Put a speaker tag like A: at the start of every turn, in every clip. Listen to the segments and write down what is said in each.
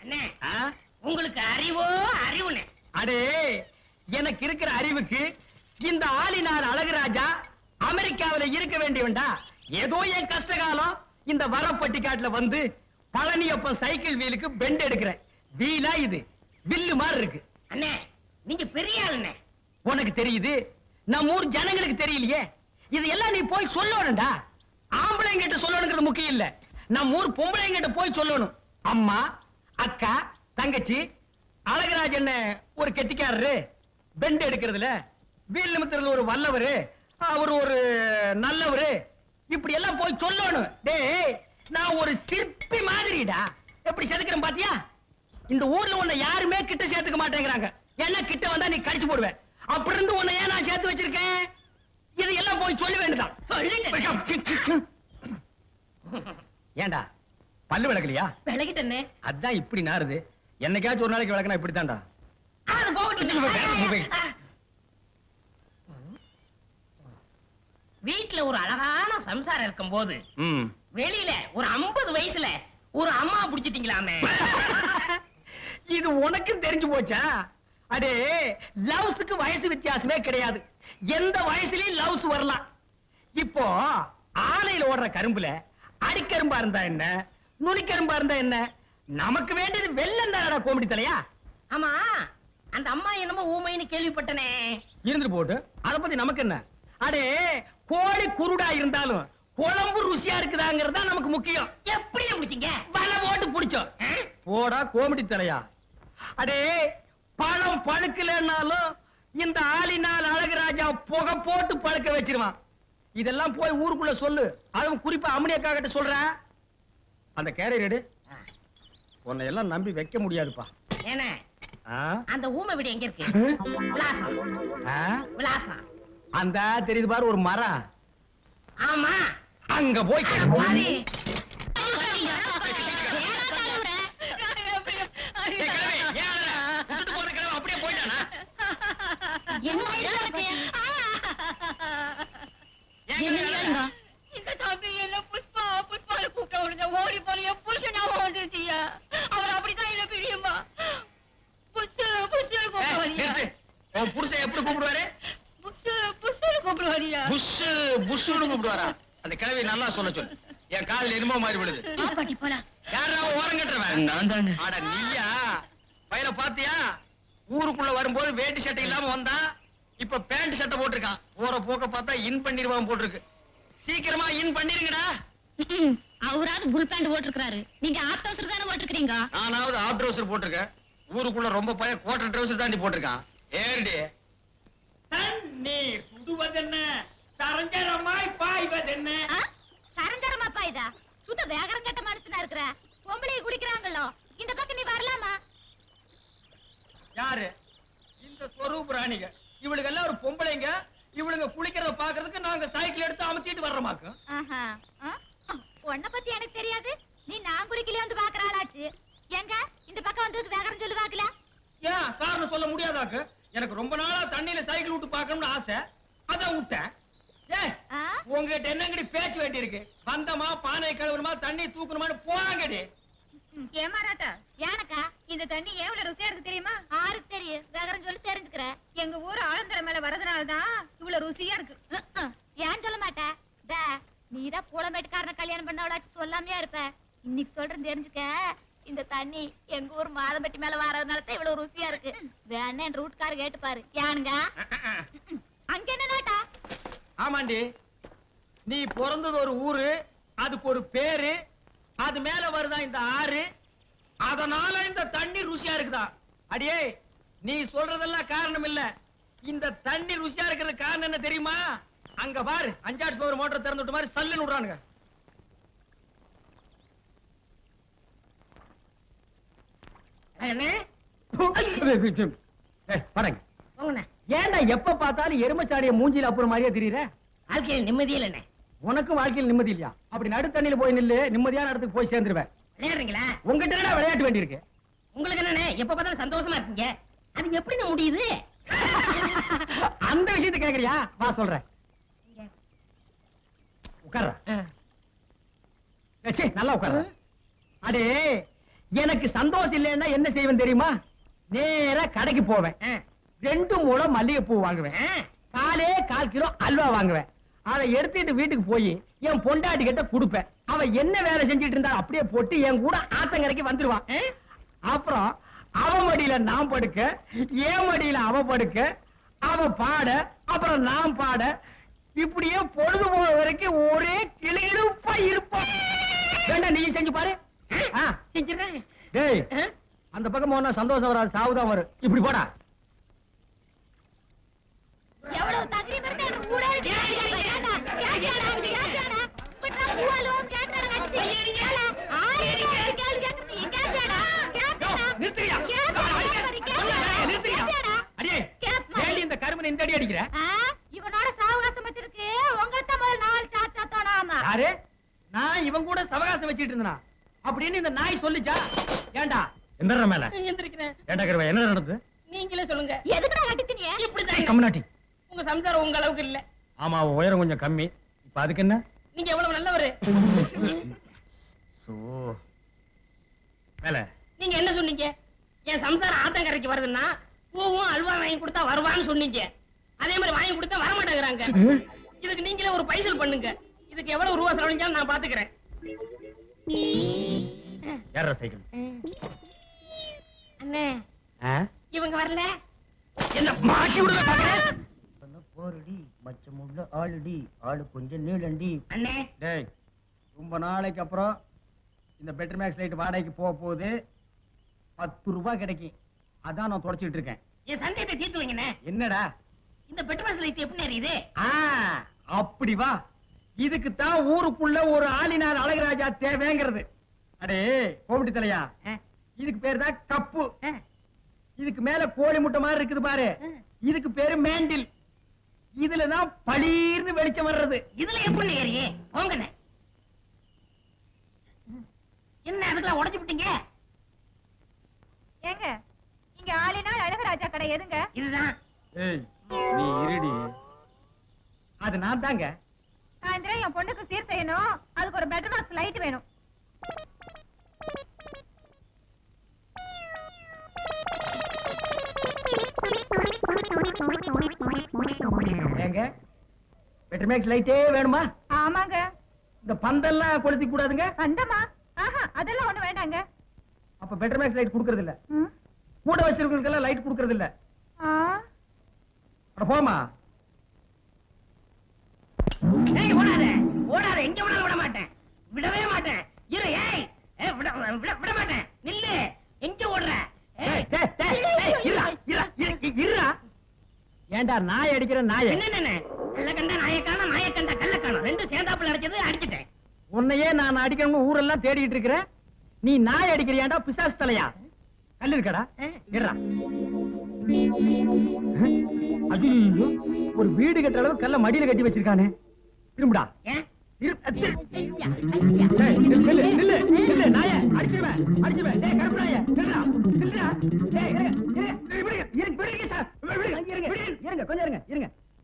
A: அண்ணே உங்களுக்கு அறிவோ அறிவுனே.
B: அடே எனக்கு இருக்கிற அறிவுக்கு இந்த ஆளினார் அழகுராஜா அமெரிக்காவில இருக்க வேண்டியவன்டா. ஏதோ என் கஷ்ட காலம் இந்த வரப்பட்டிக்காட்டுல வந்து பழனியப்பன் சைக்கிள் வீலுக்கு பெண்ட் எடுக்கிறேன். வீலா இது வில்லு மாதிரி இருக்கு.
A: அண்ணே நீங்க பெரிய ஆளுண்ணே.
B: உனக்கு தெரியுது, நம்ம ஊர் ஜனங்களுக்கு தெரியலையே. இது எல்லாம் நீ போய் சொல்லணும்டா. ஆம்பளைங்கிட்ட சொல்லணுங்கிறது முக்கியம் இல்ல, நம்ம ஊர் பொம்பளைங்கிட்ட போய் சொல்லணும். அம்மா, அக்கா, தங்கச்சி, அழகராஜன் ஒரு கெட்டிக்காரரு, பெண்ட் எடுக்கிறதுல வீல் நிமித்துறதுல ஒரு வல்லவரு, அவர் ஒரு நல்லவரு, இப்படி எல்லாம் போய் சொல்லணும். டேய் நான் ஒரு சிற்பி மாதிரிடா. எப்படி செதுக்கிறேன் பாத்தியா? இந்த ஊர்ல உன்னை யாருமே கிட்ட சேர்த்துக்க மாட்டேங்கிறாங்க. என்ன கிட்ட வந்தா நீ கடிச்சு போடுவேன். அப்படி இருந்து உன்னை ஏன் நான் சேர்த்து வச்சிருக்கேன்? இது எல்லாம் போய் சொல்ல வேண்டியதான். ஏண்டா பல்லு விளக்கலையா?
A: விளக்கிட்டே.
B: அதான் இப்படி நாருது. என்னைக்காச்சும் ஒரு நாளைக்கு விளக்கனா இப்படித்தான்டா.
A: வீட்டுல ஒரு அழகான சம்சாரம் இருக்கும் போது வெளியில ஒரு 50 வயசுல ஒரு அம்மா புடிச்சிட்டீங்களாமே.
B: இது உனக்கும் தெரிஞ்சு போச்சா? அடே லவ்ஸுக்கு வயசு வித்தியாசமே கிடையாது. எந்த வயசுலயும் லவ்ஸ் வரலாம். இப்போ ஆலையில ஓடுற கரும்புல அடிக்கரும்பா இருந்தா என்ன, நுனிக்கரும்பா இருந்தா என்ன, நமக்கு வேண்டியது வெள்ளம் தானடா கோமடி தலையா.
A: ஆமா அந்த அம்மா என்னமோ ஊமைன்னு கேள்விப்பட்டனே.
B: இருந்துட்டு போட்டு அத பத்தி நமக்கு என்ன? அடே கோழி குருடா இருந்தாலும் குழம்பு ருசியா இருக்குதாங்கிறதா நமக்கு முக்கியம்.
A: எப்படி முடிச்சீங்க?
B: வலை போட்டு புடிச்சோம். போடா கோமடி தலையா. அடே பழம் பழுக்கலன்னாலும் இந்த ஆளினால் அழகுராஜா புகை போட்டு பழுக்க வச்சிருவான். இதெல்லாம் போய் ஊருக்குள்ள சொல்லு. அதுவும் குறிப்பா அம்மனியக்கா கிட்ட சொல்றேன். அந்த கேரியர் எடு. உன்னை எல்லாம் நம்பி வைக்க முடியாதுப்பா.
A: ஏன்னா அந்த ஊமை வீடு எங்க இருக்கு? விலாசம்
B: அந்த தெரியுது பாரு ஒரு மரம்.
A: ஆமா
B: அங்க போய் அப்படியே போயிட்டானா?
C: இந்த தம்பி என்ன புஷ்பா புஷ்பால கூப்பிட்ட உடனே ஓடி போன என் புருஷன் ஞாபகம் வந்துருச்சியா. அவர் அப்படித்தான் என்ன பிரியுமா. புஷு புஷு கூப்பிடுவாரியா.
B: உன் புருஷன் எப்படி கூப்பிடுவாரு?
C: புஷு புஷு கூப்பிடுவாரியா.
B: புஷு புஷுன்னு கூப்பிடுவாரா? அந்த கிழவி நல்லா சொல்ல சொல்லு. என் காலில் எரும மாறி விடுது.
C: பாட்டி போலாம்.
B: யாரா ஓரம் கட்டுறவன்? நான் தாங்க. அட நீயா? பையல பாத்தியா? ஊருக்குள்ள வரும்போது வேட்டி சட்டை இல்லாம வந்தா இப்ப பேண்ட் சட்டை போட்டிருக்கான். போற போக்க பார்த்தா இன் பண்ணிருவான் போட்டிருக்கு. சீக்கிரமா இன் பண்ணிருங்கடா.
C: அவராவது புல் பேண்ட் போட்டிருக்காரு, நீங்க ஆப் ட்ரவுசர் தானே போட்டிருக்கீங்க.
B: நானாவது ஆப் ட்ரவுசர் போட்டிருக்கேன். ஊருக்குள்ள ரொம்ப பையன் குவார்டர் ட்ரவுசர் தாண்டி போட்டிருக்கான். ஏறடி தண்ணீர் சுடுவதென்ன, சரஞ்சரமாய் பாய்வதென்ன.
C: சரஞ்சரமா பாய்தா? சுத்த வேகரம் கட்ட மனுஷனா இருக்கிற பொம்பளை குடிக்கிறாங்களோ. இந்த பக்கம் நீ வரலாமா?
B: யாரு இந்த ஸ்வரூப் ராணிங்க? இவளுக்கு எல்லாம் ஒரு பொம்பளைங்க. இவளுங்க குளிக்கிறத பாக்குறதுக்கு நாங்க சைக்கிள் எடுத்து அமுத்திட்டு வர்றோமாக்கு.
C: உன்ன பத்தி எனக்கு தெரியாது. நீ நான் குளிக்கல வந்து பாக்குறாளாச்சு. எங்க இந்த பக்கம் வந்ததுக்கு வேகரம் சொல்லு பாக்கல.
B: ஏன் காரணம் சொல்ல முடியாதாக்கு? எனக்கு ரொம்ப நாளா தண்ணியில சைக்கிள் விட்டு பாக்கணும்னு ஆசை. அதான் விட்டேன். உங்ககிட்ட என்னங்கடி பேச்சு வேண்டி இருக்கு? வந்தமா பானை கழுவுறமா தண்ணி தூக்கணுமான்னு போறாங்கடி.
C: ஏமாறாட்டா ஏனக்கா இந்த தண்ணி எவ்வளவு ருசியா இருக்கு தெரியுமா? ஆருக்கு தெரியும், வேகரம் சொல்லி தெரிஞ்சுக்கிற. எங்க ஊர் ஆழந்தர மேல வரதுனாலதான் இவ்வளவு ருசியா இருக்கு. ஏன் சொல்ல மாட்டேன்? நீதான் பூலமேட்டுக்காரன கல்யாணம் பண்ணவளாச்சு சொல்லாமையா இருப்ப. இன்னைக்கு சொல்றேன் தெரிஞ்சுக்க. இந்த தண்ணி எங்க ஊர் மாதம்பட்டி மேல வரதுனாலதான் இவ்வளவு ருசியா இருக்கு. வேணா என் ரூட்காரு கேட்டு பாரு. ஏனுங்க அங்க என்ன நாட்டா?
B: ஆமாண்டி, நீ பிறந்தது ஒரு ஊரு, அதுக்கு ஒரு பேரு, அது மேல வருதா இந்த ஆறு, அதனால இந்த தண்ணி ருசியா இருக்குதா? அடியே நீ சொல்றதெல்லாம் காரணம் இல்ல. இந்த தண்ணி ருசியா இருக்கிறது காரணம் என்ன தெரியுமா? அங்க பாரு, 5 ஆர்ஸ் பவர் மோட்டர் திறந்து விட்ட மாதிரி சல்லுன்னு விடுறானுங்க. ஏன்டா எப்ப பார்த்தாலும் எருமச்சாடிய மூஞ்சில அப்புறம் மாதிரியா தெரியுற?
A: வாழ்க்கையில் நிம்மதி இல்ல.
B: உனக்கும் வாழ்க்கையில் நிம்மதி இல்லையா? அப்படி நடுத்தண்ணில போய் நில்லு, நிம்மதியான இடத்துக்கு போய் சேர்ந்துருவேன்.
A: விளையாடுறீங்களா?
B: உங்ககிட்ட என்ன விளையாட்டு வேண்டி இருக்கு?
A: உங்களுக்கு என்னண்ணே எப்ப பார்த்தாலும் சந்தோஷமா இருக்கீங்க? அது எப்படி முடியுது?
B: அந்த விஷயத்தை கேக்குறியா? வா சொல்றேன். உட்கார்ற. நல்லா உட்கார்ற. அடே எனக்கு சந்தோஷம் இல்லைன்னா என்ன செய்வேன் தெரியுமா? நேரா கடைக்கு போவேன், 2 முழம் மல்லிகைப்பூ வாங்குவேன், 4 கிலோ அல்வா வாங்குவேன். அதை எடுத்துட்டு வீட்டுக்கு போய் என் பொண்டாட்டி கிட்ட கொடுப்பேன். அவ என்ன வேலை செஞ்சிட்டு இருந்தா அப்படியே போட்டு என் கூட ஆத்தங்கரைக்கு வந்துருவான். அப்புறம் அவ மடியில நான் படுக்க, என் மடியில அவ படுக்க, அவ பாட, அப்புறம் நான் பாட, இப்படியே பொழுது போற வரைக்கும் ஒரே கிளிகிழப்பா இருப்பான். வேண்டாம், நீ செஞ்சு பாரு.
A: செஞ்சிருக்கேன்.
B: டேய், அந்த பக்கம் போனா சந்தோஷம் வராது, சாவுதான் வரும். இப்படி போடா.
C: எவ்வளவு தகரீம் இருந்தா எனக்கு கூட கேட்டாடா இப்ப பூவாலும் கேட்டாடா
B: நிறுத்துறியா? அடியே, ஏண்டி இந்த கருமனை இந்த அடி அடிக்கிற?
C: இவனோட சாவகாசம் வச்சிருக்கு. உங்கள்ட்ட முதல் 4 சாச்சா தோணாம.
B: யாரு? நான் இவன் கூட சவகாசம் வச்சிட்டு இருந்தா அப்படின்னு இந்த நாய் சொல்லுச்சா? ஏண்டா எந்தற மேல
A: எந்திரிக்கிறேன்.
B: ஏண்டா கருவா, என்ன நடந்தது?
A: நீங்களே சொல்லுங்க.
C: எதுக்குடா கட்டித்தீங்க?
A: இப்படிதான்
B: கம்னாட்டி.
A: உங்க சம்சாரம் உங்க அளவுக்கு இல்ல.
B: ஆமா, உயரம் கொஞ்சம் கம்மி. இப்ப அதுக்கு என்ன?
A: நீங்க எவ்வளவு நல்லவரு.
B: சோ மேல
A: நீங்க என்ன சொன்னீங்க? என் சம்சாரம் ஆத்தங்கரைக்கு வருதுன்னா பூவும் அல்வா வாங்கி கொடுத்தா வருவான்னு சொன்னீங்க. அதே மாதிரி வாங்கி கொடுத்தா வர மாட்டேங்கிறாங்க. இதுக்கு நீங்களே ஒரு பைசல் பண்ணுங்க. இதுக்கு எவ்வளவு ரூபா செலவழிஞ்சாலும் நான் பாத்துக்கிறேன்.
B: ஏற சைக்கிள்.
A: அண்ணே, இவங்க வரல.
B: என்ன மாட்டி விடுற பாக்குற?
D: போரடி மச்சமுள்ள ஆளுடி, ஆளு கொஞ்சம் நீளண்டி.
A: அண்ணே,
B: டேய், ரொம்ப நாளைக்கு அப்புறம் இந்த பெட்டர் மேக்ஸ் லைட் வாடகைக்கு போக போகுது. 10 ரூபாய் கிடைக்கும். அதான் நான் தொடச்சிட்டு இருக்கேன்.
A: என் சந்தேகத்தை தீர்த்து வைங்கண்ணே.
B: என்னடா?
A: இந்த பெட்ரோல் லைட் எப்படி எரியுது?
B: அப்படி வா. இதுக்கு தான் ஊருக்குள்ள ஒரு ஆளினார் அழகராஜா தேவைங்கிறது. அடே கோமிட்டி தலையா, இதுக்கு பேரு தான் கப்பு. இதுக்கு மேல கோழி முட்டை மாதிரி இருக்குது பாரு, இதுக்கு பேரு மேண்டில். இதுலதான் பளீர்னு வெளிச்சம் வர்றது.
A: இதுல எப்படி ஏறியே? போங்கண்ணே. என்ன அதுக்கெல்லாம் உடைச்சு விட்டீங்க?
C: ஏங்க, இங்க ஆளினால் அழகராஜா கடை எதுங்க?
A: இதுதான்.
B: ஏய், நீ இருடி. அது நான் தாங்க.
C: சாயந்தரம் என் பொண்ணுக்கு சீர் செய்யணும். அதுக்கு ஒரு பெட்டர் பாக்ஸ் லைட் வேணும்.
B: ஏங்க, பெட்டர் மேக்ஸ் லைட்டே வேணுமா?
C: ஆமாங்க.
B: இந்த பந்தெல்லாம் கொளுத்தி கூடாதுங்க.
C: அந்தமா அதெல்லாம் ஒண்ணு வேண்டாங்க.
B: அப்ப பெட்டர் மேக்ஸ் லைட் குடுக்கறது இல்ல. கூட வச்சிருக்கவங்களுக்கெல்லாம் லைட் குடுக்கறது இல்ல. அட போமா.
A: ஏய், ஓடாத ஓடாத, எங்க விடாத விட மாட்டேன், விடவே மாட்டேன். இரு. ஏய், விட மாட்டேன். நில்லு. எங்க ஓடுற?
B: ஏண்டா நாய் அடிக்கிற நாய?
A: என்ன கல்ல கண்டா நாயக்கான, நாயக்கண்டா கல்ல காணும், ரெண்டு சேர்ந்தாப்புல அடிச்சது அடிச்சிட்டேன்.
B: உன்னையே நான் அடிக்கணும் ஊரெல்லாம் தேடிட்டு இருக்கிறேன். நீ நாய் அடிக்கிறியாண்டா பிசாசு தலையா? கல்லு இருக்கடா, இருடா. ஐயோ, ஒரு வீடு கட்டுற அளவு கல்ல மடியில கட்டி வச்சிருக்கானே. திரும்புடா.
A: ஏன்?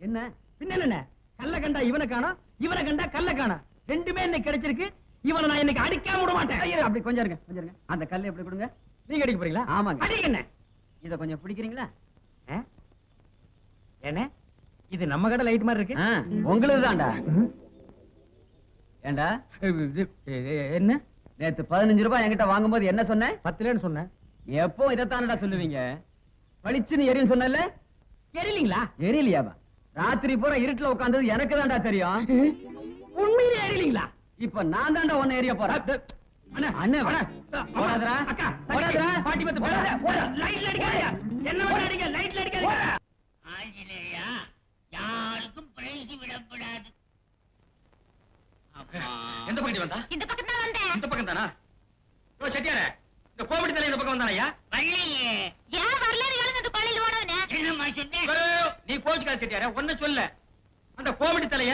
B: என்ன பின்ன கல்ல கண்டா இவனை காணோம், இவனை கண்டா கல்ல காணோம். ரெண்டுமே இன்னைக்கு கிடைச்சிருக்கு. இவனை நான் இன்னைக்கு அடிக்காம விட மாட்டேன். அப்படி கொஞ்சம் இருங்க, கொஞ்சம் இருங்க.
D: அந்த கல்லை எப்படி கொடுங்க?
B: நீங்க அடிக்க போறீங்களா?
D: ஆமாங்க.
B: அடிக்கண்ணே.
D: இத கொஞ்சம் பிடிக்கிறீங்களா?
B: என்ன இது நம்ம கடை லைட் மாதிரி இருக்கு?
D: உங்களுக்கு தான்டா. ஏண்டா
B: என்ன?
D: நேத்து 15 ரூபாய் என்கிட்ட வாங்கும்போது என்ன சொன்ன?
B: 10 சொன்னேன்.
D: எப்போ இதத்தானடா சொல்லுவீங்க? பளிச்சுன்னு எரியும் சொன்னல?
B: எரியலீங்களா?
D: எரியலையாவா? ராத்திரி பூரா இருட்டுல உட்கார்ந்தது எனக்கு தான்டா தெரியும்.
B: உண்மையிலே எரியலீங்களா?
D: இப்ப நான் தான்டா உன்னை எரிய போறேன். அண்ணே போடாதடா.
B: அக்கா
D: போடாதடா.
B: பாட்டி பத்து போடாத. போடா. லைட்ல அடிக்காதயா. என்ன பண்ண அடிக்க? லைட்ல அடிக்காதயா.
A: ஆஞ்சநேயா, யாருக்கும் பிரைஸ் விடப்படாது.
B: எந்த பக்கம் வந்தா?
C: இந்த பக்கம் தான் வந்தேன்.
B: இந்த பக்கம் தானா? ஓ செட்டியாரே, இந்த கோமடி தலை இந்த பக்கம் வந்தானயா?
A: வள்ளியே,
C: ஏன் வரலாறு எழுந்து அந்த கொள்ளையில ஓடவனே?
A: என்னம்மா சொன்னேன்?
B: நீ போச்சுக்காத செட்டியாரே, ஒன்ன சொல்ல. அந்த கோமடி தலைய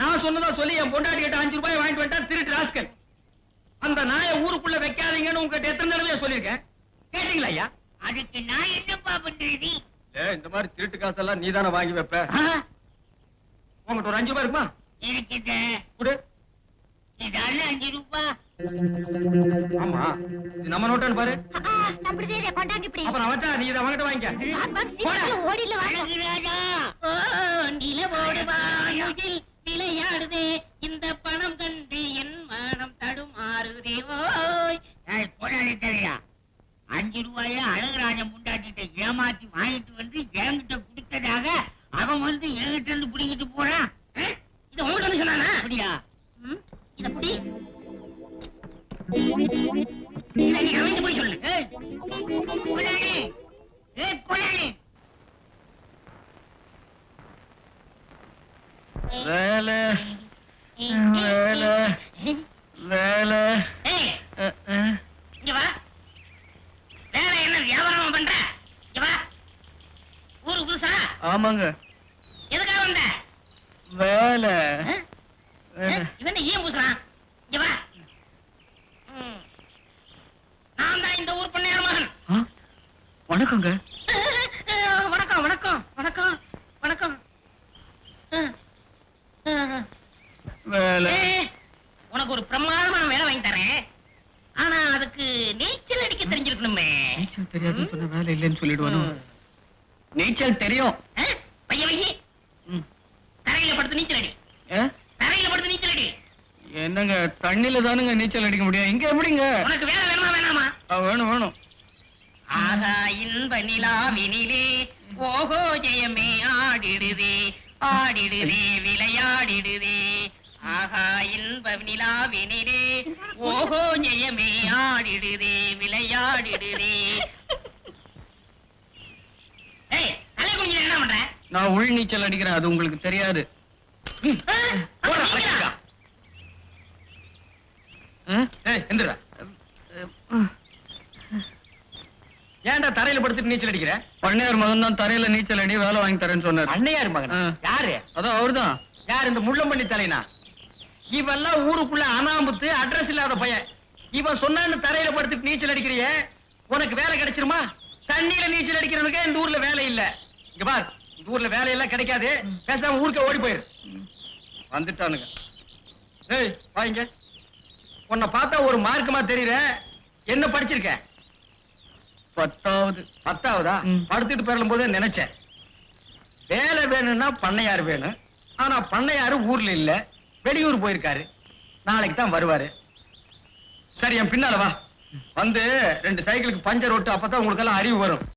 B: நான் சொன்னதா சொல்லி என் பொண்டாட்டி கிட்ட 5 ரூபாய் வாங்கிட்டு வந்துட்டா திருட்டு ராஸ்கல். அந்த நாயை ஊருக்குள்ள வைக்காதீங்கன்னு உங்ககிட்ட எத்தனை தடவை சொல்லியிருக்கேன், கேட்டீங்களா ஐயா?
A: அதுக்கு நான் என்னப்பா பண்றது?
D: இந்த மாதிரி திருட்டு காசெல்லாம் நீ தானே வாங்கி வைப்ப.
B: உங்ககிட்ட ஒரு 5 ரூபாய் இருக்குமா?
A: இருக்குது.
B: கொடு.
A: இதால 5 ரூபாய்.
B: ஆமா இது நம்ம நோட்டான்னு பாரு.
C: நம்மளுதே கொண்டாங்க இப்படி
B: அப்புறம் அவச்சா நீ இதை அவங்கிட்ட வாங்கிக்க.
C: ஓடில
A: அழகு ராஜா ஓ நிலவோடு வானுகில் விளையாடுதே இந்த பணம் கண்டு என் மனம் தடுமாறுதே ஓய்.
E: போராளியா 5 ரூபாய அழகுராஜன் முண்டாட்டிட்ட ஏமாத்தி வாங்கிட்டு வந்து என்கிட்ட கொடுத்ததாக அவன் வந்து என்கிட்ட இருந்து புடிங்கிட்டு போறான்.
A: இத உங்கள்ட்ட வந்து சொன்னானா?
E: அப்படியா?
A: இத புடி. இத நீ அவன்கிட்ட போய் சொல்லு.
E: ஏய், போராளி! ஏய், போராளி!
B: வேலை வேலை வேலை.
A: ஏய், இங்க வா. வேற என்ன வியாபாரம் பண்ற? இங்க வா. ஊருக்கு புதுசா?
B: ஆமாங்க
A: எதுக்காக வந்த?
B: வேலை
A: இவன் ஏன் பூசுறான்? இங்க வா. நான் தான் இந்த ஊர் பொண்ணையார் மகன்.
B: வணக்கங்க.
A: வணக்கம் வணக்கம் வணக்கம் வணக்கம்.
B: வேலை
A: ஏய், உனக்கு ஒரு பிரமாதமான வேலை வாங்கி தரேன். ஆனா அதுக்கு நீச்சல் அடிக்க தெரிஞ்சிருக்கணுமே.
B: நீச்சல் தெரியாதுன்னு சொன்ன வேலை இல்லைன்னு சொல்லிடுவானோ? நீச்சல் தெரியும்.
A: பைய வையி. தரையில படுத்து நீச்சல் அடி. தரையில படுத்து நீச்சல் அடி.
B: என்னங்க தண்ணில தானுங்க நீச்சல் அடிக்க முடியும், இங்க எப்படிங்க?
A: உனக்கு வேலை வேணுமா வேணாமா?
B: வேணும் வேணும்.
A: ஆகா இன்ப நிலாவினிலே ஓஹோ ஜெயமே ஆடிடுதே ஆடிடுதே விளையாடிடுதே. ஆகா இன்ப நிலாவினிலே ஓஹோ ஜெயமே ஆடிடுதே விளையாடிடுதே. ஏய், தலை குனிஞ்சு என்ன பண்ற?
B: நான் உள் நீச்சல் அடிக்கிறேன், அது உங்களுக்கு தெரியாது. ஏன்டா தரையில படுத்துட்டு நீச்சல் அடிக்கிற? பண்ணையார் மகன் தான் தரையில நீச்சல் அடி வேலை வாங்கி தரேன்னு சொன்னார். பண்ணையார் மகன் யாரு? அதான் அவர்தான். யார்? இந்த முள்ளம்பண்ணி தலைனா? இவெல்லாம் ஊருக்குள்ள அனாமுத்து அட்ரஸ் இல்லாத பையன். இவன் சொன்னான்னு தரையில படுத்துட்டு நீச்சல் அடிக்கிறியே, உனக்கு வேலை கிடைச்சிருமா? தண்ணியில நீச்சல் அடிக்கிறவனுக்கு இந்த ஊர்ல வேலை இல்ல. இங்க பார், இந்த ஊர்ல வேலையெல்லாம் கிடைக்காது, பேசாம ஊருக்கு ஓடி போயிரு. வந்துட்டானுங்க. ஏய் வாங்க. உன்னை பார்த்தா ஒரு மார்க்கமா தெரியற. என்ன படிச்சிருக்க? 10வது. 10வதா? படுத்துட்டு பெறலும் போதே நினைச்சேன் வேலை வேணும்னா பண்ணையார் வேணும். ஆனா பண்ணையாரு ஊர்ல இல்ல, வெளியூர் போயிருக்காரு. நாளைக்கு தான் வருவாரு. சரி என் பின்னால வா. வந்து 2 சைக்கிளுக்கு பஞ்சர் ஓட்டு, அப்பதான் உங்களுக்கு எல்லாம் அறிவு வரும்.